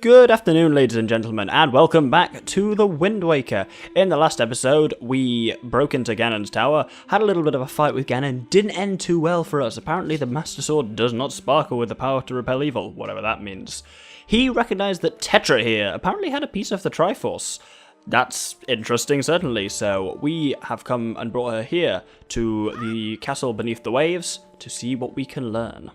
Good afternoon, ladies and gentlemen, and welcome back to The Wind Waker. In the last episode, we broke into Ganon's tower, had a little bit of a fight with Ganon, didn't end too well for us. Apparently the Master Sword does not sparkle with the power to repel evil, whatever that means. He recognised that Tetra here apparently had a piece of the Triforce. That's interesting, certainly, so we have come and brought her here to the castle beneath the waves to see what we can learn.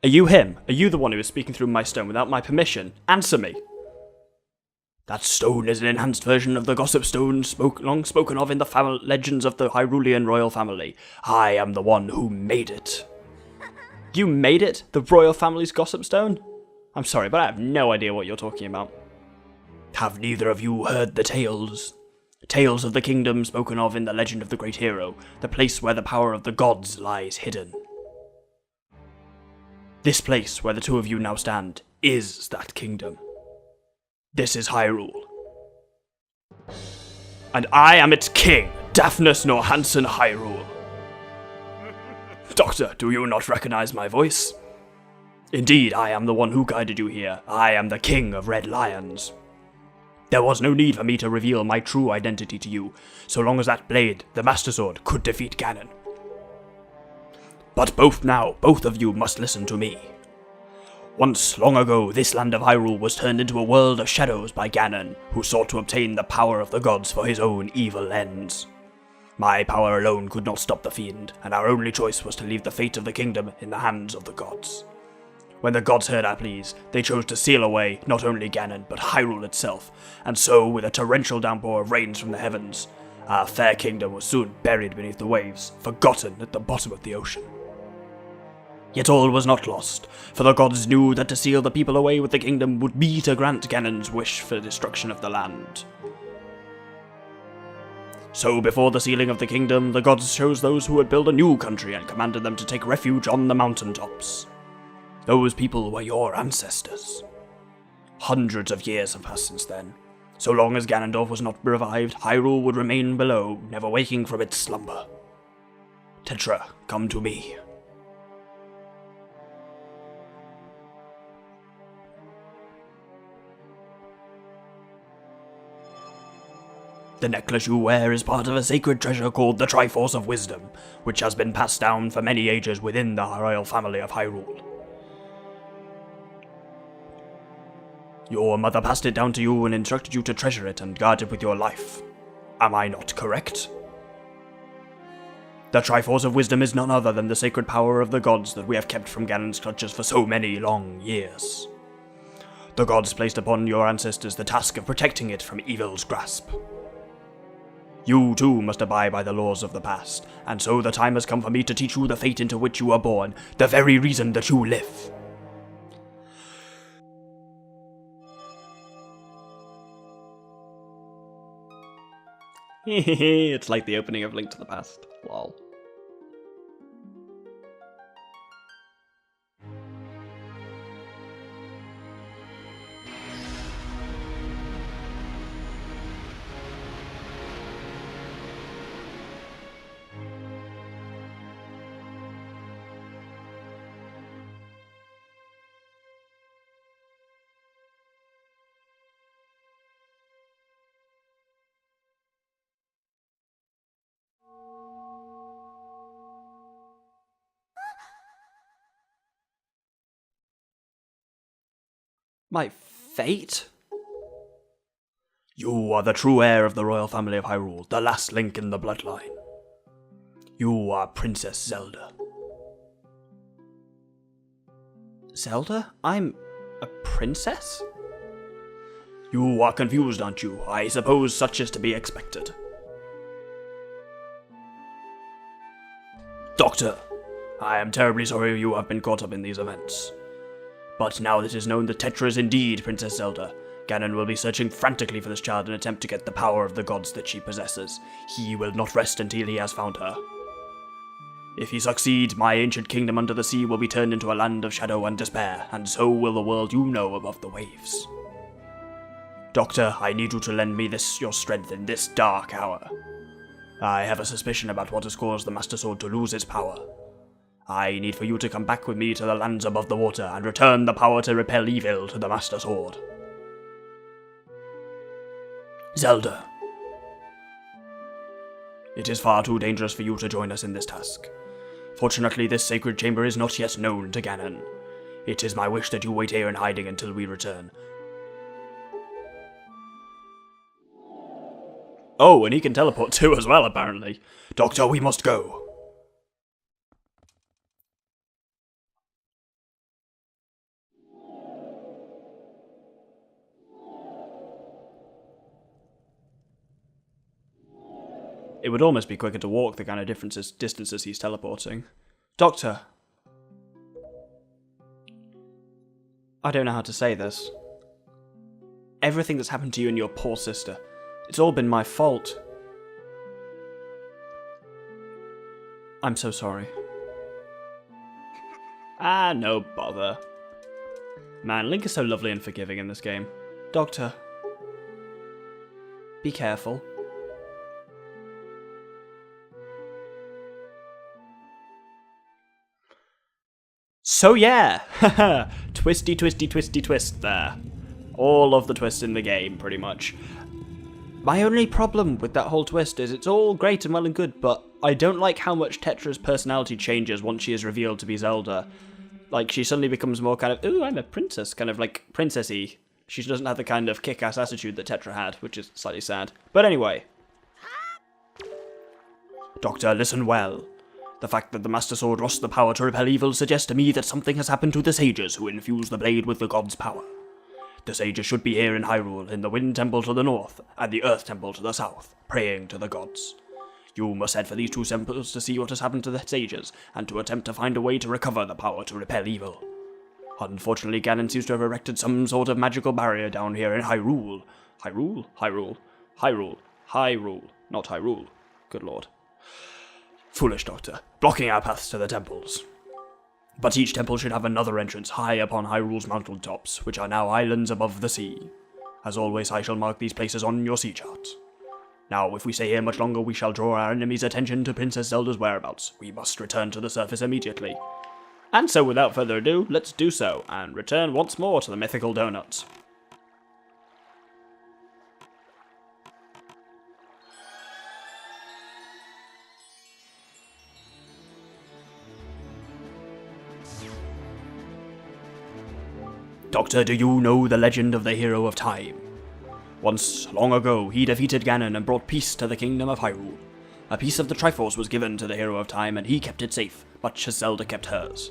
Are you him? Are you the one who is speaking through my stone without my permission? Answer me! That stone is an enhanced version of the gossip stone long spoken of in the legends of the Hyrulean royal family. I am the one who made it. You made it? The royal family's gossip stone? I'm sorry, but I have no idea what you're talking about. Have neither of you heard the tales? Tales of the kingdom spoken of in the legend of the great hero, the place where the power of the gods lies hidden. This place where the two of you now stand is that kingdom. This is Hyrule. And I am its king, Daphnes Nohansen Hyrule. Doctor, do you not recognize my voice? Indeed, I am the one who guided you here. I am the king of Red Lions. There was no need for me to reveal my true identity to you, so long as that blade, the Master Sword, could defeat Ganon. But both of you must listen to me. Once, long ago, this land of Hyrule was turned into a world of shadows by Ganon, who sought to obtain the power of the gods for his own evil ends. My power alone could not stop the fiend, and our only choice was to leave the fate of the kingdom in the hands of the gods. When the gods heard our pleas, they chose to seal away not only Ganon, but Hyrule itself, and so, with a torrential downpour of rains from the heavens, our fair kingdom was soon buried beneath the waves, forgotten at the bottom of the ocean. Yet all was not lost, for the gods knew that to seal the people away with the kingdom would be to grant Ganon's wish for the destruction of the land. So before the sealing of the kingdom, the gods chose those who would build a new country and commanded them to take refuge on the mountaintops. Those people were your ancestors. Hundreds of years have passed since then. So long as Ganondorf was not revived, Hyrule would remain below, never waking from its slumber. Tetra, come to me. The necklace you wear is part of a sacred treasure called the Triforce of Wisdom, which has been passed down for many ages within the royal family of Hyrule. Your mother passed it down to you and instructed you to treasure it and guard it with your life. Am I not correct? The Triforce of Wisdom is none other than the sacred power of the gods that we have kept from Ganon's clutches for so many long years. The gods placed upon your ancestors the task of protecting it from evil's grasp. You, too, must abide by the laws of the past, and so the time has come for me to teach you the fate into which you are born, the very reason that you live. It's like the opening of Link to the Past. Lol. My fate? You are the true heir of the royal family of Hyrule, the last link in the bloodline. You are Princess Zelda. Zelda? I'm a princess? You are confused, aren't you? I suppose such is to be expected. Doctor, I am terribly sorry you have been caught up in these events. But now that it is known that Tetra is indeed Princess Zelda, Ganon will be searching frantically for this child in an attempt to get the power of the gods that she possesses. He will not rest until he has found her. If he succeed, my ancient kingdom under the sea will be turned into a land of shadow and despair, and so will the world you know above the waves. Doctor, I need you to lend me your strength in this dark hour. I have a suspicion about what has caused the Master Sword to lose its power. I need for you to come back with me to the lands above the water and return the power to repel evil to the Master Sword. Zelda. It is far too dangerous for you to join us in this task. Fortunately, this sacred chamber is not yet known to Ganon. It is my wish that you wait here in hiding until we return. Oh, and he can teleport too as well, apparently. Doctor, we must go. It would almost be quicker to walk the kind of distances he's teleporting. Doctor. I don't know how to say this. Everything that's happened to you and your poor sister, it's all been my fault. I'm so sorry. Ah, no bother. Man, Link is so lovely and forgiving in this game. Doctor. Be careful. So yeah, twisty, twisty, twisty, twist there. All of the twists in the game, pretty much. My only problem with that whole twist is it's all great and well and good, but I don't like how much Tetra's personality changes once she is revealed to be Zelda. Like, she suddenly becomes more kind of, ooh, I'm a princess, kind of like princessy. She doesn't have the kind of kick-ass attitude that Tetra had, which is slightly sad. But anyway. Doctor, listen well. The fact that the Master Sword lost the power to repel evil suggests to me that something has happened to the sages who infused the blade with the god's power. The sages should be here in Hyrule, in the Wind Temple to the north, and the Earth Temple to the south, praying to the gods. You must head for these two temples to see what has happened to the sages, and to attempt to find a way to recover the power to repel evil. Unfortunately, Ganon seems to have erected some sort of magical barrier down here in Hyrule. Hyrule? Hyrule. Hyrule. Hyrule. Not Hyrule. Good lord. Foolish Doctor, blocking our paths to the temples. But each temple should have another entrance high upon Hyrule's mountain tops, which are now islands above the sea. As always, I shall mark these places on your sea chart. Now, if we stay here much longer, we shall draw our enemy's attention to Princess Zelda's whereabouts. We must return to the surface immediately. And so, without further ado, let's do so, and return once more to the mythical donut. Doctor, do you know the legend of the Hero of Time? Once, long ago, he defeated Ganon and brought peace to the kingdom of Hyrule. A piece of the Triforce was given to the Hero of Time, and he kept it safe, much as Zelda kept hers.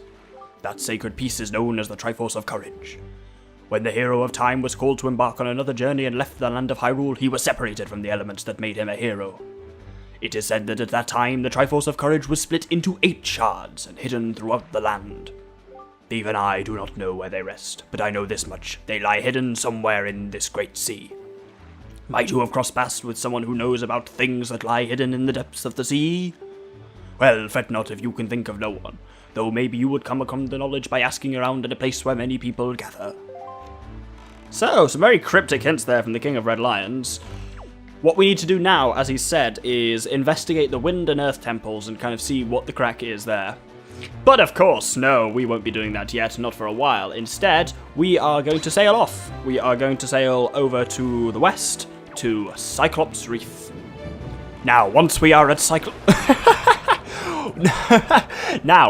That sacred piece is known as the Triforce of Courage. When the Hero of Time was called to embark on another journey and left the land of Hyrule, he was separated from the elements that made him a hero. It is said that at that time, the Triforce of Courage was split into 8 shards and hidden throughout the land. Even I do not know where they rest, but I know this much. They lie hidden somewhere in this great sea. Might you have crossed paths with someone who knows about things that lie hidden in the depths of the sea? Well, fret not if you can think of no one, though maybe you would come upon the knowledge by asking around in a place where many people gather. So, some very cryptic hints there from the King of Red Lions. What we need to do now, as he said, is investigate the Wind and Earth temples and kind of see what the crack is there. But of course, no, we won't be doing that yet, not for a while. Instead, we are going to sail off. We are going to sail over to the west, to Cyclops Reef. Now, once we are at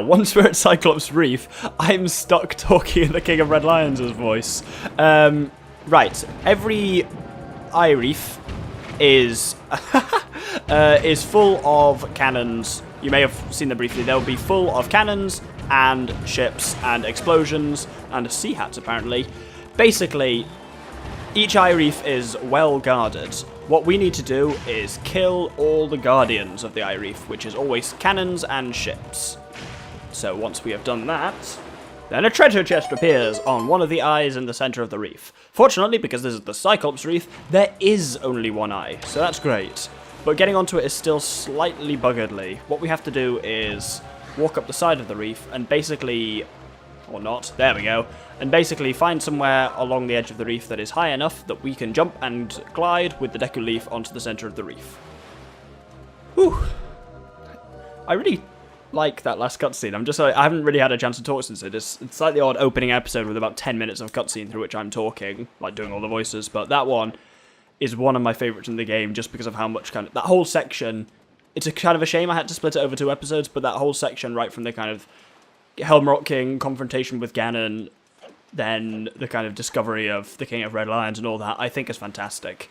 once we're at Cyclops Reef, I'm stuck talking in the King of Red Lions' voice. Right, every reef is full of cannons. You may have seen them briefly. They'll be full of cannons and ships and explosions and sea hats, apparently. Basically, each reef is well guarded. What we need to do is kill all the guardians of the reef, which is always cannons and ships. So once we have done that, then a treasure chest appears on one of the eyes in the center of the reef. Fortunately, because this is the Cyclops Reef, there is only one eye, so that's great. But getting onto it is still slightly buggeredly. What we have to do is walk up the side of the reef and basically, or not, there we go, and basically find somewhere along the edge of the reef that is high enough that we can jump and glide with the Deku Leaf onto the center of the reef. Whew. I really like that last cutscene. I haven't really had a chance to talk since it. It's like the odd opening episode with about 10 minutes of cutscene through which I'm talking, like doing all the voices, but that one is one of my favourites in the game just because of how much that whole section, it's a kind of a shame I had to split it over 2 episodes, but that whole section right from the kind of Helm Rock King confrontation with Ganon, then the kind of discovery of the King of Red Lions and all that, I think is fantastic.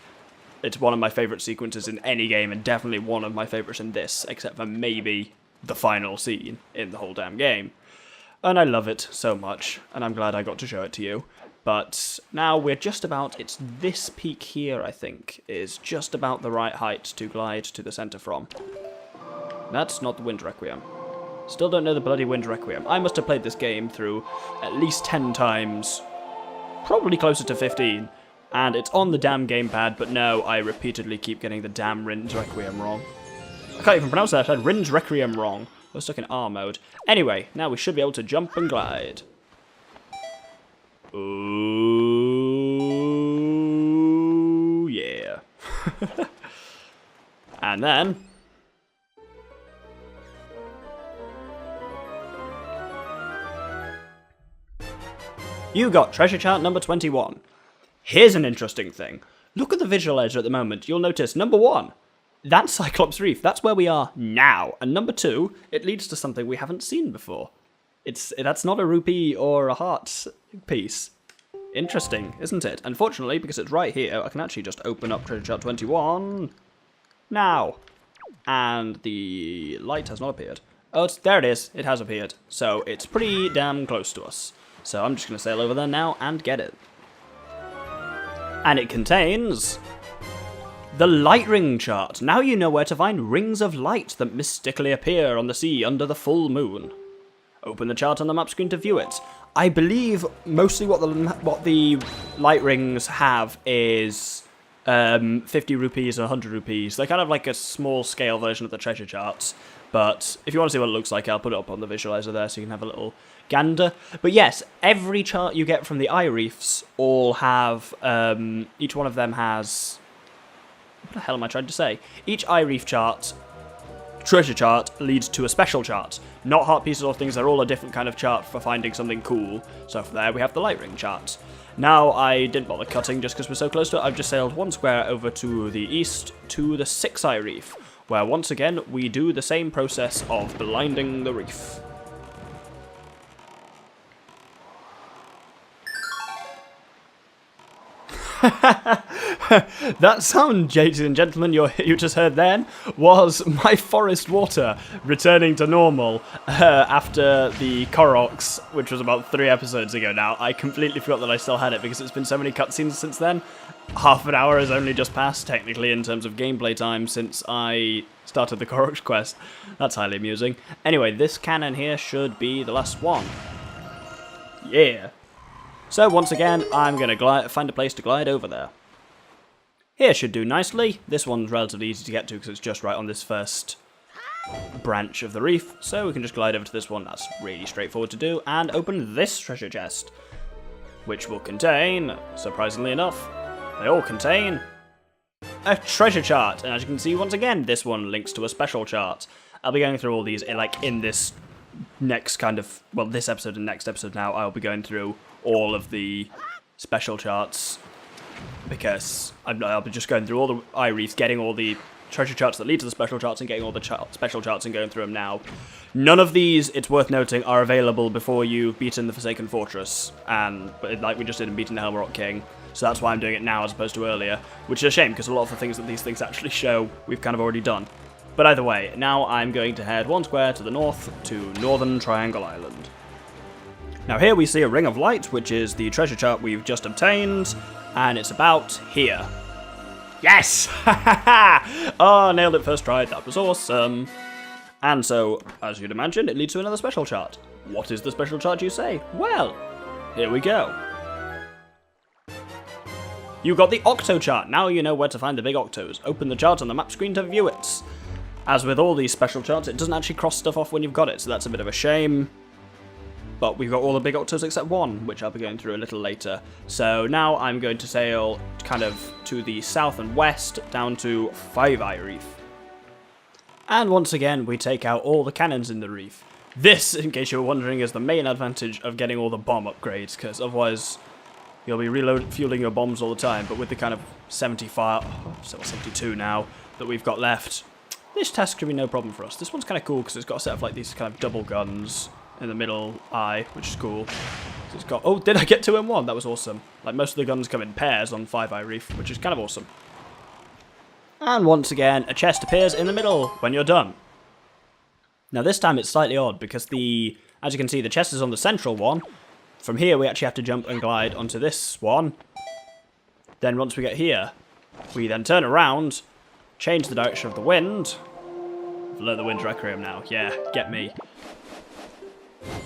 It's one of my favourite sequences in any game, and definitely one of my favourites in this, except for maybe the final scene in the whole damn game. And I love it so much, and I'm glad I got to show it to you. But now we're just about, it's this peak here, I think, is just about the right height to glide to the centre from. That's not the Wind Requiem. Still don't know the bloody Wind Requiem. I must have played this game through at least 10 times, probably closer to 15, and it's on the damn gamepad, but no, I repeatedly keep getting the damn Wind Requiem wrong. I can't even pronounce that, I said Wind Requiem wrong. I was stuck in R mode. Anyway, now we should be able to jump and glide. Ooh, yeah. And then... you got treasure chart number 21. Here's an interesting thing. Look at the visualizer at the moment. You'll notice, number 1, that's Cyclops Reef. That's where we are now. And number 2, it leads to something we haven't seen before. That's not a rupee or a heart piece. Interesting, isn't it? Unfortunately, because it's right here, I can actually just open up treasure chart 21 now. And the light has not appeared. Oh, there it is. It has appeared. So it's pretty damn close to us. So I'm just going to sail over there now and get it. And it contains the light ring chart. Now you know where to find rings of light that mystically appear on the sea under the full moon. Open the chart on the map screen to view it. I believe mostly what the light rings have is 50 rupees or 100 rupees. They're kind of like a small scale version of the treasure charts. But if you want to see what it looks like, I'll put it up on the visualizer there so you can have a little gander. But yes, every chart you get from the reefs all have, each one of them has, what the hell am I trying to say? Each reef chart, treasure chart, leads to a special chart. Not heart pieces or things, they're all a different kind of chart for finding something cool. So from there we have the light ring chart. Now, I didn't bother cutting just because we're so close to it. I've just sailed 1 square over to the east to the 6-eye reef, where once again we do the same process of blinding the reef. That sound, ladies and gentlemen, you just heard then, was my forest water returning to normal after the Koroks, which was about 3 episodes ago now. I completely forgot that I still had it because it's been so many cutscenes since then. Half an hour has only just passed, technically, in terms of gameplay time since I started the Koroks quest. That's highly amusing. Anyway, this cannon here should be the last one. Yeah. So once again, I'm going to find a place to glide over there. Here should do nicely. This one's relatively easy to get to because it's just right on this first branch of the reef. So we can just glide over to this one. That's really straightforward to do. And open this treasure chest, which will contain, surprisingly enough, they all contain a treasure chart. And as you can see, once again, this one links to a special chart. I'll be going through all these in this next kind of, well, this episode and next episode now, I'll be going through all of the special charts because I'll be just going through all the reefs, getting all the treasure charts that lead to the special charts and getting all the special charts and going through them now. None of these, it's worth noting, are available before you've beaten the Forsaken Fortress, and like we just did in beating the Helm Rock King. So that's why I'm doing it now as opposed to earlier, which is a shame because a lot of the things that these things actually show we've kind of already done. But either way, now I'm going to head 1 square to the north to Northern Triangle Island. Now here we see a ring of light, which is the treasure chart we've just obtained, and it's about here. Yes! Oh, nailed it first try, that was awesome. And so, as you'd imagine, it leads to another special chart. What is the special chart, you say? Well, here we go. You got the Octo chart. Now you know where to find the big octos. Open the chart on the map screen to view it. As with all these special charts, it doesn't actually cross stuff off when you've got it, so that's a bit of a shame. But we've got all the big octos except one, which I'll be going through a little later. So now I'm going to sail kind of to the south and west, down to 5-Eye Reef. And once again, we take out all the cannons in the reef. This, in case you were wondering, is the main advantage of getting all the bomb upgrades, because otherwise you'll be fueling your bombs all the time. But with the kind of 75, so 72 now that we've got left, this task should be no problem for us. This one's kind of cool because it's got a set of like these kind of double guns in the middle eye, which is cool. It's got, oh, did I get 2 in 1? That was awesome. Like most of the guns come in pairs on 5 Eye Reef, which is kind of awesome. And once again, a chest appears in the middle when you're done. Now this time it's slightly odd because as you can see, the chest is on the central one. From here we actually have to jump and glide onto this one. Then once we get here, we then turn around, change the direction of the wind. I've learned the wind requiem now. Yeah, get me.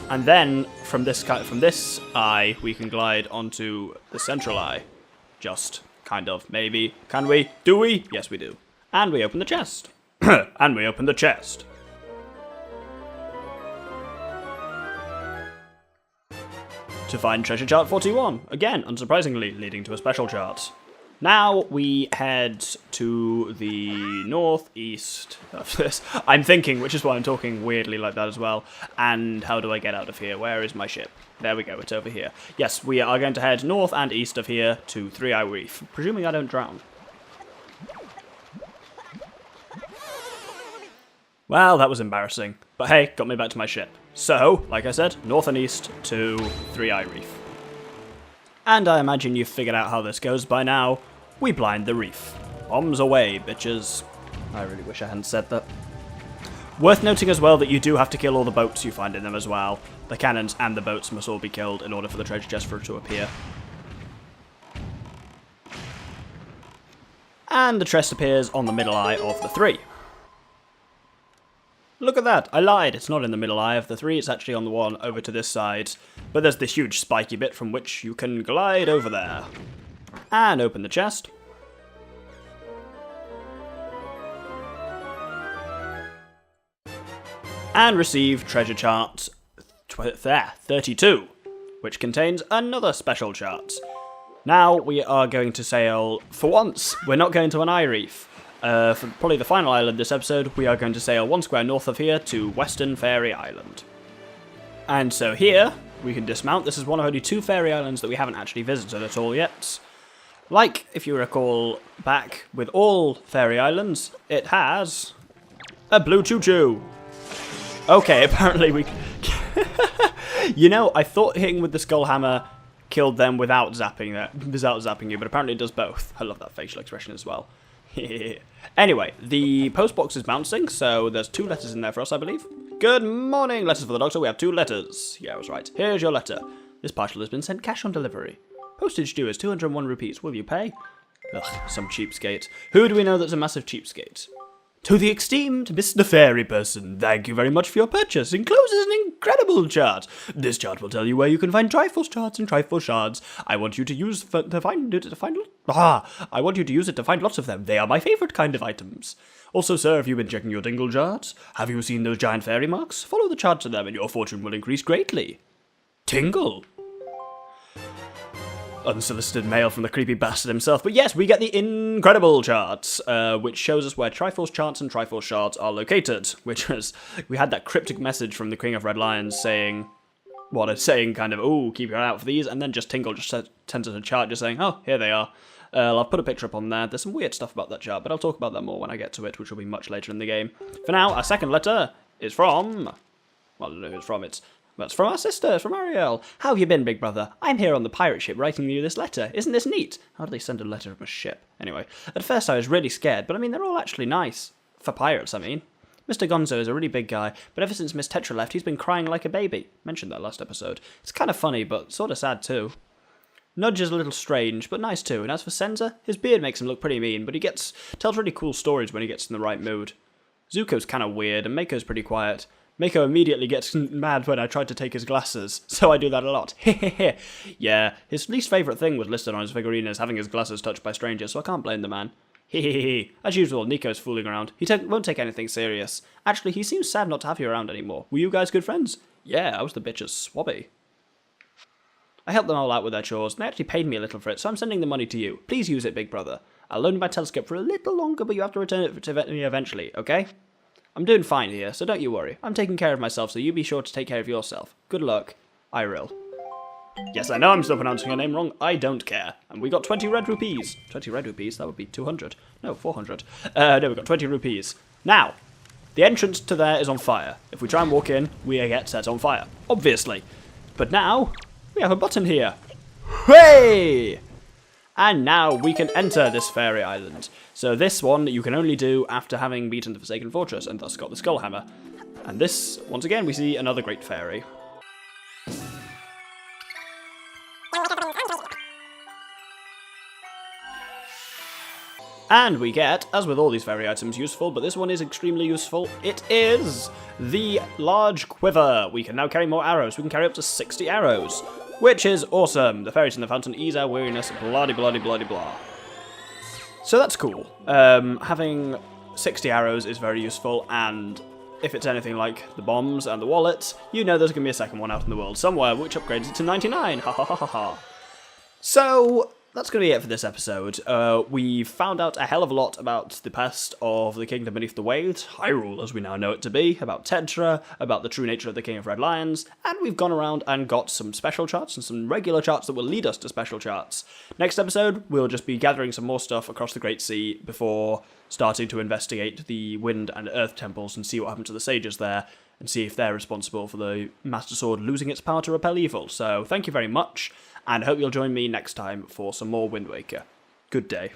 And then from this eye, we can glide onto the central eye. Just kind of, maybe. Can we? Do we? Yes, we do. And we open the chest. And we open the chest. To find treasure chart 41. Again, unsurprisingly, leading to a special chart. Now we head to the northeast of this. I'm thinking, which is why I'm talking weirdly like that as well. And how do I get out of here? Where is my ship? There we go, it's over here. Yes, we are going to head north and east of here to 3 Eye Reef, presuming I don't drown. Well, that was embarrassing. But hey, got me back to my ship. So, like I said, north and east to 3 Eye Reef. And I imagine you've figured out how this goes by now. We blind the reef. Bombs away, bitches. I really wish I hadn't said that. Worth noting as well that you do have to kill all the boats you find in them as well. The cannons and the boats must all be killed in order for the treasure chest for it to appear. And the chest appears on the middle eye of the 3. Look at that, I lied, it's not in the middle eye of the 3, it's actually on the one over to this side. But there's this huge spiky bit from which you can glide over there. And open the chest. And receive treasure chart 32, which contains another special chart. Now we are going to sail, for once, we're not going to an eye reef. For probably the final island this episode, we are going to sail 1 square north of here to Western Fairy Island. And so here, we can dismount. This is one of only 2 fairy islands that we haven't actually visited at all yet. Like, if you recall back with all fairy islands, it has a blue choo-choo. Okay, apparently we... You know, I thought hitting with the skull hammer killed them without zapping you, but apparently it does both. I love that facial expression as well. Anyway, the postbox is bouncing, so there's 2 letters in there for us, I believe. Good morning, letters for the doctor. We have 2 letters. Yeah, I was right. Here's your letter. This parcel has been sent cash on delivery. Postage due is 201 rupees. Will you pay? Ugh, some cheapskate. Who do we know that's a massive cheapskate? To the esteemed Mr. Fairy Person, thank you very much for your purchase. Encloses an incredible chart. This chart will tell you where you can find Triforce charts and Triforce shards. I want you to use it to find lots of them. They are my favourite kind of items. Also, sir, have you been checking your dingle charts? Have you seen those giant fairy marks? Follow the chart to them and your fortune will increase greatly. Tingle. Unsolicited mail from the creepy bastard himself. But yes, we get the incredible charts, which shows us where Triforce charts and Triforce shards are located. Which was, we had that cryptic message from the King of Red Lions saying, kind of, oh, keep your eye out for these, and then just Tingle just sends us a chart just saying, oh, here they are. I'll put a picture up on there. There's some weird stuff about that chart, but I'll talk about that more when I get to it, which will be much later in the game. For now, our second letter is from, well, I don't know who it's from, That's from our sister, from Ariel. How have you been, big brother? I'm here on the pirate ship writing you this letter. Isn't this neat? How do they send a letter from a ship? Anyway, at first I was really scared, but I mean, they're all actually nice. For pirates, I mean. Mr. Gonzo is a really big guy, but ever since Miss Tetra left, he's been crying like a baby. Mentioned that last episode. It's kind of funny, but sort of sad too. Nudge is a little strange, but nice too, and as for Senza, his beard makes him look pretty mean, but he tells really cool stories when he gets in the right mood. Zuko's kind of weird, and Mako's pretty quiet. Mako immediately gets mad when I tried to take his glasses, so I do that a lot. Yeah, his least favourite thing was listed on his figurine as having his glasses touched by strangers, so I can't blame the man. As usual, Nico's fooling around. He won't take anything serious. Actually, he seems sad not to have you around anymore. Were you guys good friends? Yeah, I was the bitch's swabby. I helped them all out with their chores, and they actually paid me a little for it, so I'm sending the money to you. Please use it, big brother. I'll loan you my telescope for a little longer, but you have to return it to me eventually, okay? I'm doing fine here, so don't you worry. I'm taking care of myself, so you be sure to take care of yourself. Good luck, Hyrule. Yes, I know I'm still pronouncing her name wrong. I don't care. And we got 20 red rupees. 20 red rupees? That would be 200. No, 400. No, we got 20 rupees. Now, the entrance to there is on fire. If we try and walk in, we get set on fire. Obviously. But now, we have a button here. Hey! And now we can enter this fairy island. So this one you can only do after having beaten the Forsaken Fortress and thus got the Skull Hammer. And this, once again, we see another great fairy. And we get, as with all these fairy items, useful, but this one is extremely useful. It is the large quiver. We can now carry more arrows. We can carry up to 60 arrows, which is awesome. The fairies in the fountain ease our weariness, blah de blah de blah de blah. So that's cool. Having 60 arrows is very useful, and if it's anything like the bombs and the wallets, you know there's going to be a second one out in the world somewhere, which upgrades it to 99. Ha ha ha ha ha. So that's going to be it for this episode. We found out a hell of a lot about the past of the Kingdom Beneath the Waves, Hyrule as we now know it to be, about Tetra, about the true nature of the King of Red Lions, and we've gone around and got some special charts and some regular charts that will lead us to special charts. Next episode, we'll just be gathering some more stuff across the Great Sea before starting to investigate the Wind and Earth temples and see what happened to the sages there, and see if they're responsible for the Master Sword losing its power to repel evil. So thank you very much, and I hope you'll join me next time for some more Wind Waker. Good day.